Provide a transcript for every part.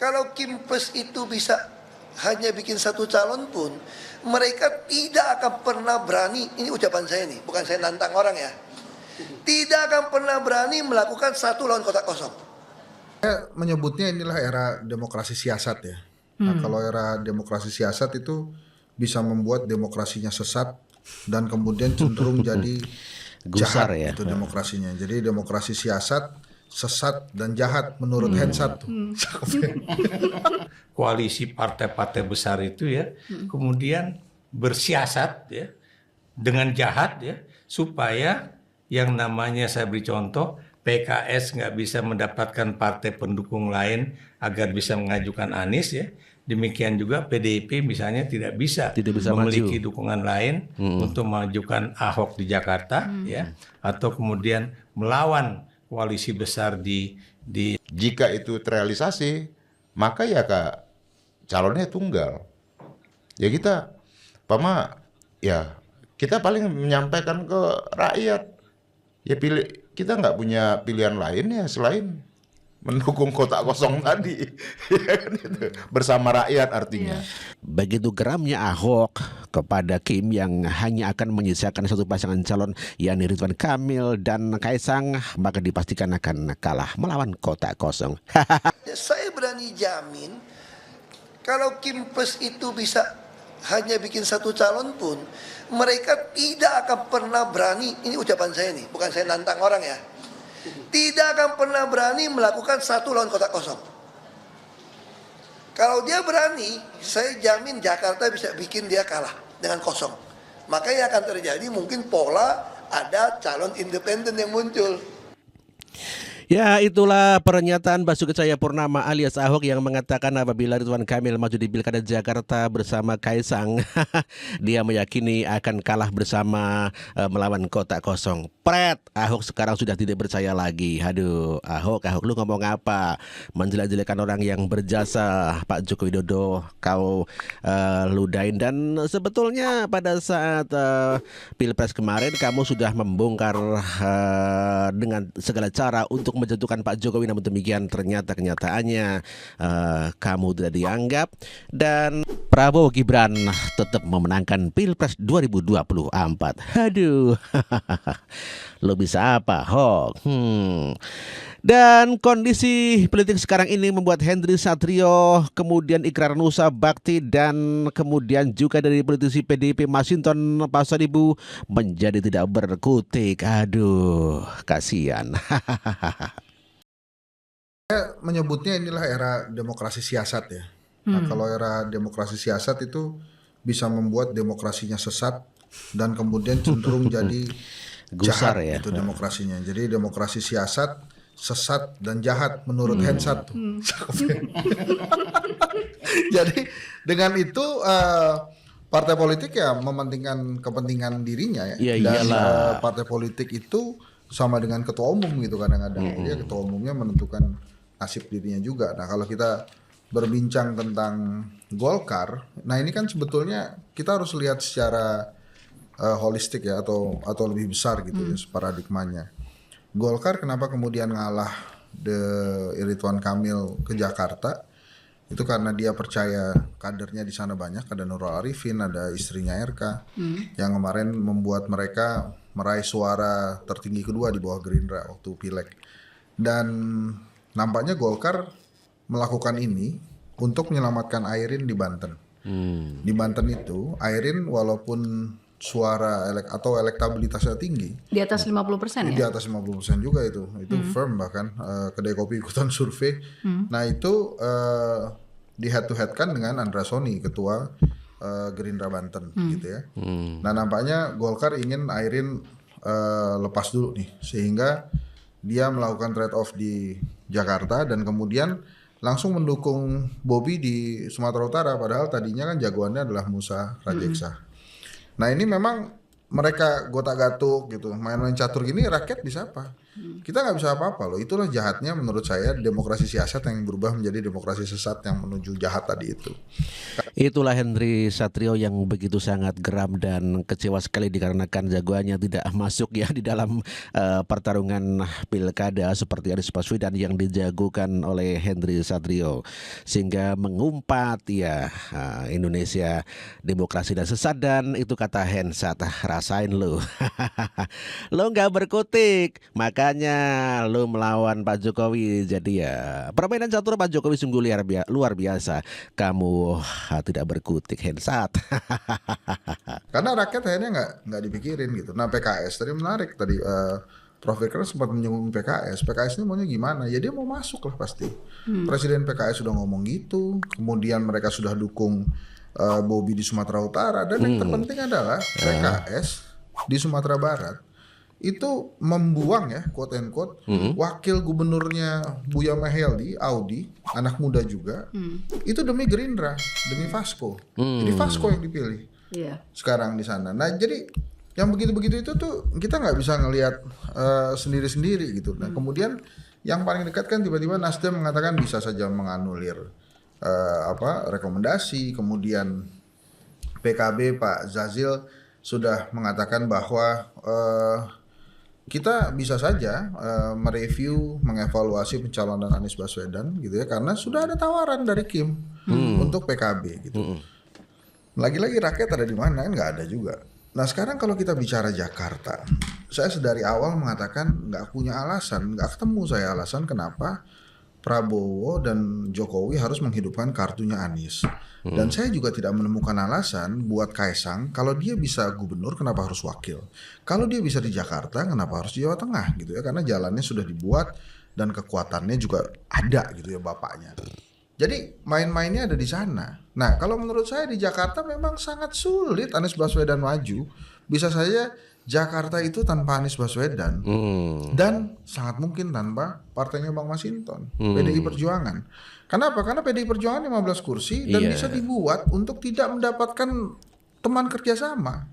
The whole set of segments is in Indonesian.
Kalau Kim Plus itu bisa hanya bikin satu calon pun, mereka tidak akan pernah berani, ini ucapan saya nih, bukan saya nantang orang ya, tidak akan pernah berani melakukan satu lawan kotak kosong. Saya menyebutnya inilah era demokrasi siasat ya. Nah, kalau era demokrasi siasat itu bisa membuat demokrasinya sesat dan kemudian cenderung jadi Gusar jahat ya. itu demokrasinya. Jadi demokrasi siasat, sesat dan jahat menurut Hensat tuh. Koalisi partai-partai besar itu ya, kemudian bersiasat ya dengan jahat ya, supaya yang namanya, saya beri contoh, PKS nggak bisa mendapatkan partai pendukung lain agar bisa mengajukan Anies ya. Demikian juga PDIP misalnya tidak bisa memiliki dukungan lain untuk mengajukan Ahok di Jakarta ya, atau kemudian melawan koalisi besar di Jika itu terrealisasi, maka ya Kak, calonnya tunggal. Ya kita, kita paling menyampaikan ke rakyat. Ya kita nggak punya pilihan lain ya selain mendukung kotak kosong tadi. Ya kan itu. Bersama rakyat artinya. Begitu geramnya Ahok kepada Kim yang hanya akan menyisakan satu pasangan calon, yakni Ridwan Kamil dan Kaisang, maka dipastikan akan kalah melawan kotak kosong. Saya berani jamin, kalau Kim Plus itu bisa hanya bikin satu calon pun, mereka tidak akan pernah berani, ini ucapan saya nih, bukan saya nantang orang ya, tidak akan pernah berani melakukan satu lawan kotak kosong. Kalau dia berani, saya jamin Jakarta bisa bikin dia kalah dengan kosong. Makanya akan terjadi mungkin pola ada calon independen yang muncul. Ya, itulah pernyataan Basuki Cahayapurnama alias Ahok yang mengatakan apabila Ridwan Kamil maju di Pilkada Jakarta bersama Kaisang, dia meyakini akan kalah bersama melawan kotak kosong. Pret, Ahok sekarang sudah tidak percaya lagi. Aduh, Ahok lu ngomong apa? Menjelek-jelekan orang yang berjasa, Pak Joko Widodo kau ludahin. Dan sebetulnya pada saat Pilpres kemarin kamu sudah membongkar dengan segala cara untuk menjatuhkan Pak Jokowi, namun demikian ternyata kenyataannya kamu tidak dianggap dan Prabowo Gibran tetap memenangkan Pilpres 2024. Aduh, lo bisa apa, Hok? Dan kondisi politik sekarang ini membuat Henry Satrio, kemudian Ikrar Nusa Bakti, dan kemudian juga dari politisi PDIP Masinton Pasaribu menjadi tidak berkutik. Aduh, kasihan. Saya menyebutnya inilah era demokrasi siasat ya. Nah, kalau era demokrasi siasat itu bisa membuat demokrasinya sesat dan kemudian cenderung jadi Gusar jahat ya. itu demokrasinya. Jadi demokrasi siasat, sesat dan jahat menurut Hensat tuh. Jadi dengan itu partai politik ya mementingkan kepentingan dirinya ya. Ya, Dan iyalah. partai politik itu sama dengan ketua umum gitu kadang-kadang. Dia ketua umumnya menentukan nasib dirinya juga. Nah, kalau kita berbincang tentang Golkar, nah ini kan sebetulnya kita harus lihat secara holistik ya atau lebih besar gitu ya paradigmanya. Golkar kenapa kemudian ngalah Ridwan Kamil ke Jakarta? Itu karena dia percaya kadernya di sana banyak, ada Nurul Arifin, ada istrinya RK, yang kemarin membuat mereka meraih suara tertinggi kedua di bawah Gerindra waktu Pileg. Dan nampaknya Golkar melakukan ini untuk menyelamatkan Airin di Banten. Di Banten itu Airin walaupun suara atau elektabilitasnya tinggi di atas 50% di ya? atas 50% juga itu firm, bahkan kedai kopi ikutan survei. Nah itu di head to head kan dengan Andra Soni, ketua Gerindra Banten gitu ya. Nah nampaknya Golkar ingin Airin lepas dulu nih, sehingga dia melakukan trade off di Jakarta dan kemudian langsung mendukung Bobi di Sumatera Utara, padahal tadinya kan jagoannya adalah Musa Rajeksa. Nah ini memang mereka gotak-gatuk gitu, main-main catur gini, rakyat bisa apa? Kita nggak bisa apa-apa loh. Itulah jahatnya menurut saya demokrasi siasat yang berubah menjadi demokrasi sesat yang menuju jahat tadi itu. Itulah Henry Satrio yang begitu sangat geram dan kecewa sekali dikarenakan jagoannya tidak masuk ya di dalam pertarungan pilkada seperti Anies Baswedan yang dijagokan oleh Henry Satrio, sehingga mengumpat ya Indonesia demokrasi dan sesat. Dan itu kata Hensat, rasain lo. Lo nggak berkutik, makanya lo melawan Pak Jokowi. Jadi ya permainan catur Pak Jokowi sungguh luar biasa. Kamu tidak berkutik, Hensat. Karena rakyat akhirnya nggak dipikirin gitu. Nah PKS tadi menarik tadi Prof. Vikram sempat menyinggung PKS. PKS ini maunya gimana? Ya dia mau masuk lah pasti. Presiden PKS sudah ngomong gitu. Kemudian mereka sudah dukung Bobi di Sumatera Utara. Dan yang terpenting adalah PKS di Sumatera Barat itu membuang ya quote and quote wakil gubernurnya Buya Maheldi, Audi, anak muda juga, itu demi Gerindra, demi Vasco. Jadi Vasco yang dipilih sekarang di sana. Nah jadi yang begitu-begitu itu tuh kita nggak bisa ngelihat sendiri-sendiri gitu. Nah kemudian yang paling dekat kan tiba-tiba Nasdem mengatakan bisa saja menganulir rekomendasi. Kemudian PKB Pak Zazil sudah mengatakan bahwa kita bisa saja mereview, mengevaluasi pencalonan Anies Baswedan gitu ya, karena sudah ada tawaran dari Kim untuk PKB gitu. Lagi-lagi rakyat ada di mana kan nggak ada juga. Nah sekarang kalau kita bicara Jakarta, saya dari awal mengatakan nggak punya alasan, nggak ketemu saya alasan kenapa Prabowo dan Jokowi harus menghidupkan kartunya Anies. Dan saya juga tidak menemukan alasan buat Kaisang kalau dia bisa gubernur kenapa harus wakil. Kalau dia bisa di Jakarta kenapa harus di Jawa Tengah gitu ya, karena jalannya sudah dibuat dan kekuatannya juga ada gitu ya bapaknya. Jadi main-mainnya ada di sana. Nah kalau menurut saya di Jakarta memang sangat sulit Anies Baswedan maju. Bisa saja Jakarta itu tanpa Anies Baswedan dan sangat mungkin tanpa partainya Bang Masinton, PDI Perjuangan. Kenapa? Karena PDI Perjuangan 15 kursi dan bisa dibuat untuk tidak mendapatkan teman kerjasama.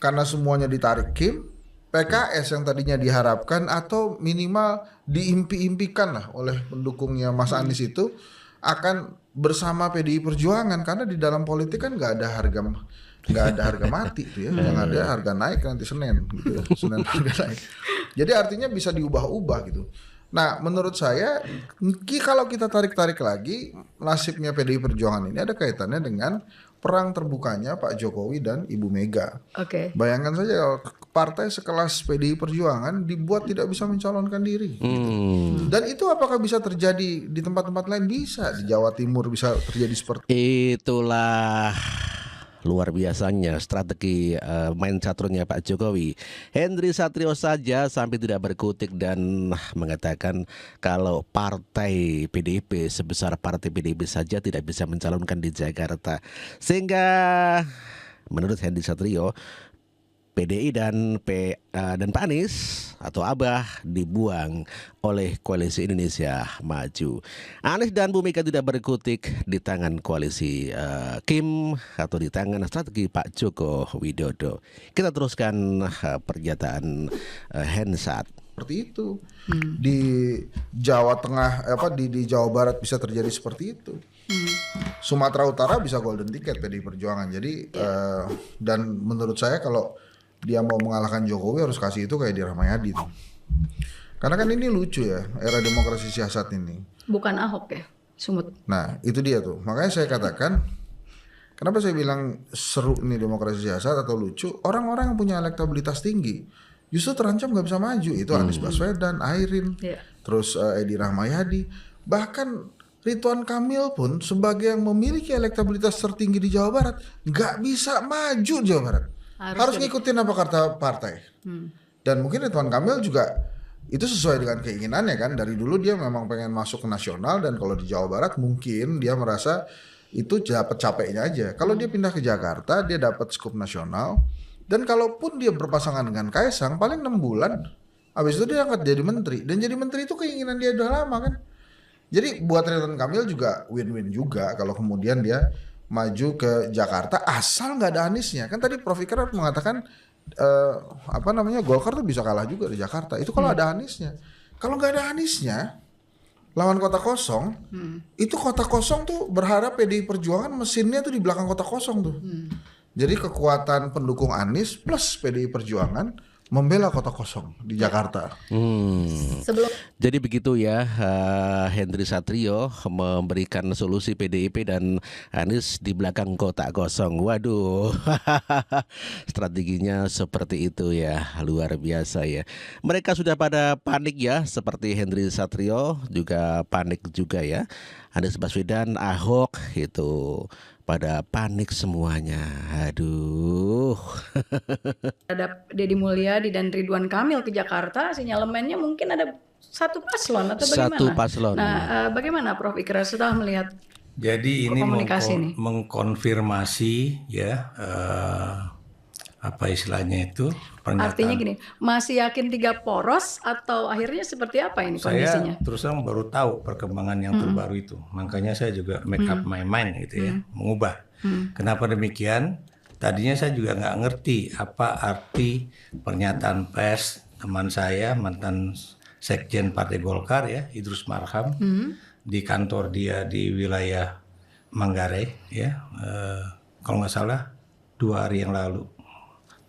Karena semuanya ditarik Kim, PKS yang tadinya diharapkan atau minimal diimpi-impikan lah oleh pendukungnya Mas Anies itu akan bersama PDI Perjuangan, karena di dalam politik kan nggak ada harga mati tuh ya, yang ada harga naik nanti Senin gitu ya. Senin harga naik. Jadi artinya bisa diubah-ubah gitu. Nah menurut saya kalau kita tarik-tarik lagi nasibnya PDI Perjuangan ini ada kaitannya dengan perang terbukanya Pak Jokowi dan Ibu Mega. Bayangkan saja kalau partai sekelas PDI Perjuangan dibuat tidak bisa mencalonkan diri gitu. Dan itu apakah bisa terjadi di tempat-tempat lain? Bisa, di Jawa Timur bisa terjadi seperti Itulah luar biasanya strategi main caturnya Pak Jokowi. Henry Satrio saja sampai tidak berkutik dan mengatakan kalau partai PDIP sebesar partai PDIP saja tidak bisa mencalonkan di Jakarta. Sehingga menurut Henry Satrio PDI dan Pak Anies atau Abah dibuang oleh Koalisi Indonesia Maju. Anies dan Bu Mega tidak berkutik di tangan koalisi Kim atau di tangan strategi Pak Joko Widodo. Kita teruskan pernyataan Hensat. Seperti itu. Di Jawa Tengah di Jawa Barat bisa terjadi seperti itu. Sumatera Utara bisa golden ticket PDI Perjuangan. Jadi dan menurut saya kalau dia mau mengalahkan Jokowi harus kasih itu kayak di Rahmayadi tuh. Karena kan ini lucu ya, era demokrasi siasat ini. Bukan Ahok ya, Sumut. Nah itu dia tuh, makanya saya katakan kenapa saya bilang seru nih demokrasi siasat atau lucu. Orang-orang yang punya elektabilitas tinggi justru terancam gak bisa maju. Itu Anies Baswedan, Airin, terus Edi Rahmayadi. Bahkan Ridwan Kamil pun sebagai yang memiliki elektabilitas tertinggi di Jawa Barat gak bisa maju di Jawa Barat. Harus ngikutin apa kata partai. Dan mungkin Ridwan Kamil juga itu sesuai dengan keinginannya kan. Dari dulu dia memang pengen masuk ke nasional, dan kalau di Jawa Barat mungkin dia merasa itu dapat capeknya aja. Kalau dia pindah ke Jakarta dia dapat skup nasional, dan kalaupun dia berpasangan dengan Kaisang paling 6 bulan habis itu dia angkat jadi menteri. Dan jadi menteri itu keinginan dia udah lama kan. Jadi buat Ridwan Kamil juga win-win juga kalau kemudian dia maju ke Jakarta asal nggak ada Aniesnya. Kan tadi Prof. Ikrar mengatakan Golkar tuh bisa kalah juga di Jakarta. Itu kalau ada Aniesnya. Kalau nggak ada Aniesnya, lawan kota kosong, itu kota kosong tuh berharap PDI Perjuangan mesinnya tuh di belakang kota kosong tuh. Jadi kekuatan pendukung Anies plus PDI Perjuangan membela kota kosong di Jakarta. Sebelum Jadi begitu ya, Henry Satrio memberikan solusi PDIP dan Anies di belakang kotak kosong. Waduh, strateginya seperti itu ya, luar biasa ya. Mereka sudah pada panik ya, seperti Henry Satrio juga panik juga ya. Anies Baswedan, Ahok itu pada panik semuanya. Aduh. ada Deddy Mulyadi dan Ridwan Kamil ke Jakarta, sinyalemennya mungkin ada satu paslon atau bagaimana? Satu paslon. Nah, bagaimana Prof Ikrar setelah melihat Jadi ini komunikasi ini? mengkonfirmasi ya apa istilahnya itu pernyataan. Artinya gini, masih yakin 3 poros atau akhirnya seperti apa ini kondisinya? Saya terus terang baru tahu perkembangan yang terbaru itu. Makanya saya juga make up my mind gitu ya, mengubah. Kenapa demikian? Tadinya saya juga nggak ngerti apa arti pernyataan pers teman saya, mantan Sekjen Partai Golkar ya, Idrus Marham, di kantor dia di wilayah Manggarai ya, kalau nggak salah 2 hari yang lalu.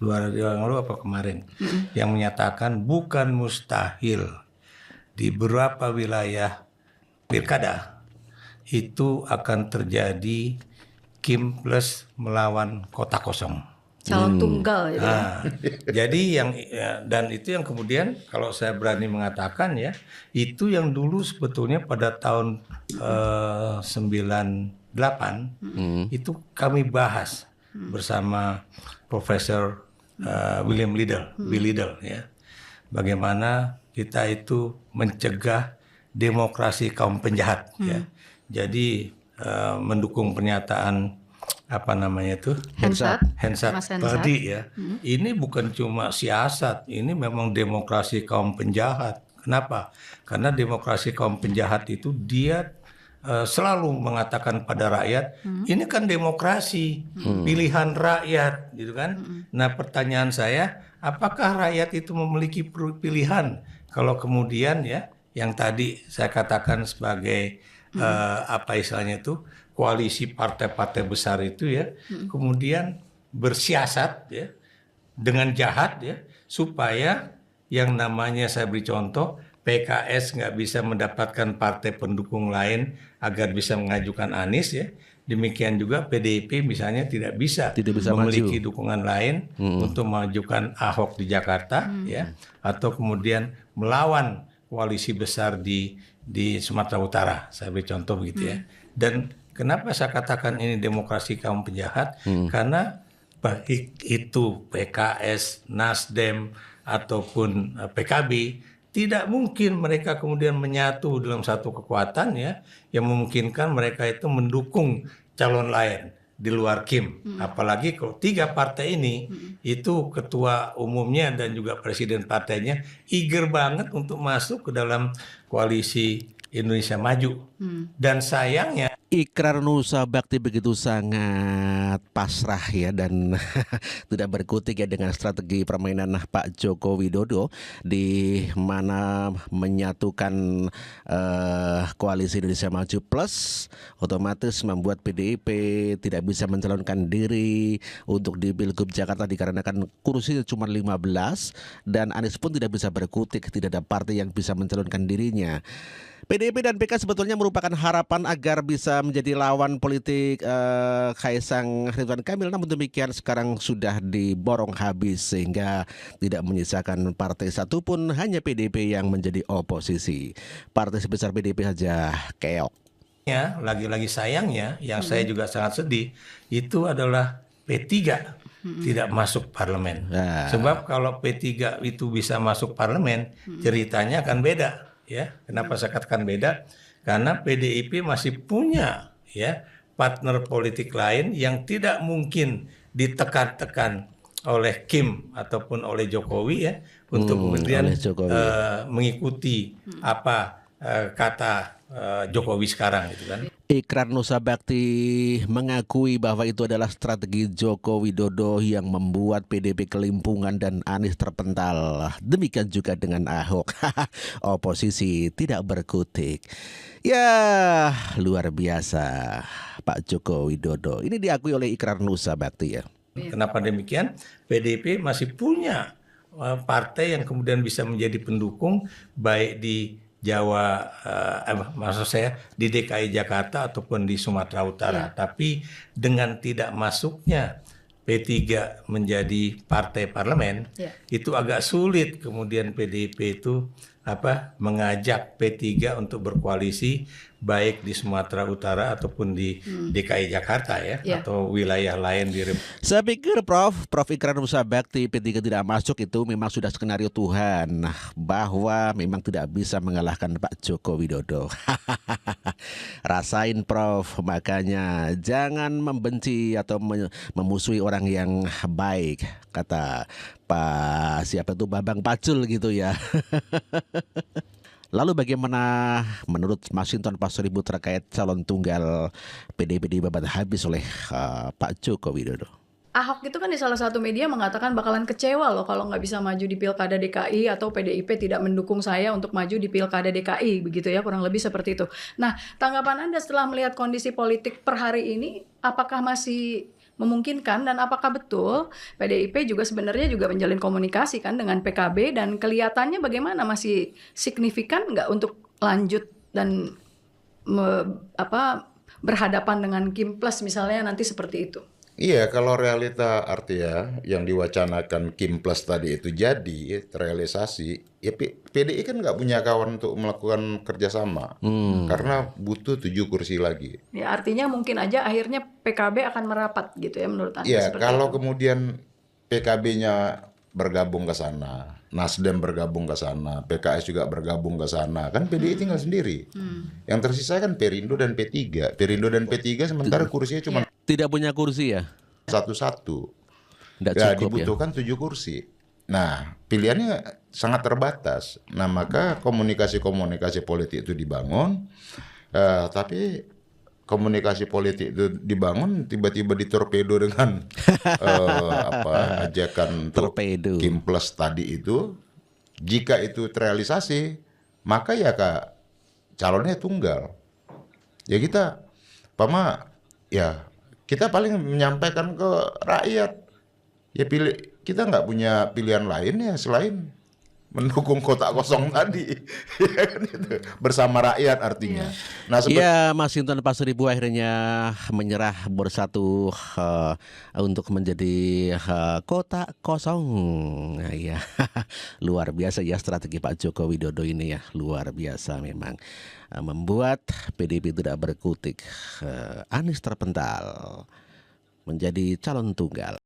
2 hari yang lalu apa kemarin, yang menyatakan bukan mustahil di beberapa wilayah pilkada itu akan terjadi Kim plus melawan kota kosong. Calon tunggal gitu ya. Nah, jadi dan itu yang kemudian kalau saya berani mengatakan ya, itu yang dulu sebetulnya pada tahun 98 itu kami bahas bersama Profesor William Liddell, Bill Liddell ya. Bagaimana kita itu mencegah demokrasi kaum penjahat ya. Jadi mendukung pernyataan apa namanya itu Hensat Mas Hensat. tadi ya. Ini bukan cuma siasat, ini memang demokrasi kaum penjahat. Kenapa? Karena demokrasi kaum penjahat itu dia selalu mengatakan pada rakyat, ini kan demokrasi, pilihan rakyat, gitu kan? Nah, pertanyaan saya, apakah rakyat itu memiliki pilihan? Kalau kemudian ya, yang tadi saya katakan sebagai apa istilahnya itu, koalisi partai-partai besar itu ya, kemudian bersiasat ya dengan jahat ya, supaya yang namanya saya beri contoh, PKS nggak bisa mendapatkan partai pendukung lain agar bisa mengajukan Anies ya. Demikian juga PDIP misalnya tidak bisa memiliki dukungan lain untuk mengajukan Ahok di Jakarta ya, atau kemudian melawan koalisi besar di Sumatera Utara. Saya beri contoh begitu ya. Dan kenapa saya katakan ini demokrasi kaum penjahat? Karena baik itu PKS, Nasdem ataupun PKB, tidak mungkin mereka kemudian menyatu dalam satu kekuatan ya, yang memungkinkan mereka itu mendukung calon lain di luar Kim. Apalagi kalau 3 partai ini itu ketua umumnya dan juga presiden partainya eager banget untuk masuk ke dalam koalisi Indonesia Maju. Dan sayangnya Ikrar Nusa Bakti begitu sangat pasrah ya dan tidak berkutik ya dengan strategi permainan Pak Joko Widodo di mana menyatukan koalisi Indonesia Maju Plus otomatis membuat PDIP tidak bisa mencalonkan diri untuk di Pilgub Jakarta dikarenakan kursinya cuma 15 dan Anies pun tidak bisa berkutik, tidak ada partai yang bisa mencalonkan dirinya. PDIP dan PK sebetulnya merupakan harapan agar bisa menjadi lawan politik Kaisang Ridwan Kamil. Namun demikian sekarang sudah diborong habis sehingga tidak menyisakan partai satupun, hanya PDIP yang menjadi oposisi. Partai sebesar PDIP saja keok. ya, lagi-lagi sayangnya yang saya juga sangat sedih itu adalah P3 tidak masuk parlemen. Sebab kalau P3 itu bisa masuk parlemen, ceritanya akan beda. Ya, kenapa saya katakan beda? Karena PDIP masih punya ya partner politik lain yang tidak mungkin ditekan-tekan oleh Kim ataupun oleh Jokowi ya untuk kemudian mengikuti apa kata Jokowi sekarang gitu kan. Ikrar Nusa Bakti mengakui bahwa itu adalah strategi Joko Widodo yang membuat PDIP kelimpungan dan Anies terpental. Demikian juga dengan Ahok. Oposisi tidak berkutik. Ya, luar biasa Pak Joko Widodo. Ini diakui oleh Ikrar Nusa Bakti ya. Kenapa demikian? PDIP masih punya partai yang kemudian bisa menjadi pendukung baik di Jawa, maksud saya di DKI Jakarta ataupun di Sumatera Utara. Tapi dengan tidak masuknya P3 menjadi partai parlemen, itu agak sulit kemudian PDIP itu mengajak P3 untuk berkoalisi baik di Sumatera Utara ataupun di DKI Jakarta atau wilayah lain di Saya pikir Prof Ikrar Nusa Bakti P3 tidak masuk itu memang sudah skenario Tuhan bahwa memang tidak bisa mengalahkan Pak Joko Widodo. Rasain Prof, makanya jangan membenci atau memusuhi orang yang baik, kata Pak siapa itu Bambang Pacul gitu ya. Lalu bagaimana menurut Masinton Pasaribu terkait calon tunggal PDIP dibabat habis oleh Pak Joko Widodo? Ahok itu kan di salah satu media mengatakan bakalan kecewa loh kalau nggak bisa maju di Pilkada DKI atau PDIP tidak mendukung saya untuk maju di Pilkada DKI, begitu ya, kurang lebih seperti itu. Nah, tanggapan Anda setelah melihat kondisi politik per hari ini, apakah masih memungkinkan dan apakah betul PDIP juga sebenarnya juga menjalin komunikasi kan dengan PKB dan kelihatannya bagaimana, masih signifikan nggak untuk lanjut dan berhadapan dengan Kim Plus misalnya nanti seperti itu? Iya, kalau realita artinya yang diwacanakan Kim Plus tadi itu jadi terrealisasi, ya PDI kan nggak punya kawan untuk melakukan kerjasama karena butuh 7 kursi lagi. Ya, artinya mungkin aja akhirnya PKB akan merapat gitu ya menurut Anda? Iya, kalau itu. kemudian PKB-nya bergabung ke sana, Nasdem bergabung ke sana, PKS juga bergabung ke sana, kan PDI tinggal sendiri. Yang tersisa kan Perindo dan P3. Perindo dan P3 sementara kursinya cuma Tidak punya kursi ya? satu-satu. Tidak Ya, cukup ya? dibutuhkan 7 kursi. Nah, pilihannya sangat terbatas. Nah, maka komunikasi-komunikasi politik itu dibangun, tapi komunikasi politik itu dibangun tiba-tiba ditorpedo dengan ajakan untuk Torpedo. Kim Plus tadi itu. Jika itu terrealisasi, maka ya calonnya tunggal. Ya kita, kita paling menyampaikan ke rakyat. Ya kita nggak punya pilihan lain ya selain mendukung kotak kosong tadi. Ya kan itu. Bersama rakyat artinya. Nah, Ya, Masinton Pasaribu akhirnya menyerah bersatu untuk menjadi kotak kosong. Nah, ya, luar biasa ya strategi Pak Joko Widodo ini ya, luar biasa memang. Membuat PDIP tidak berkutik. Anies terpental menjadi calon tunggal.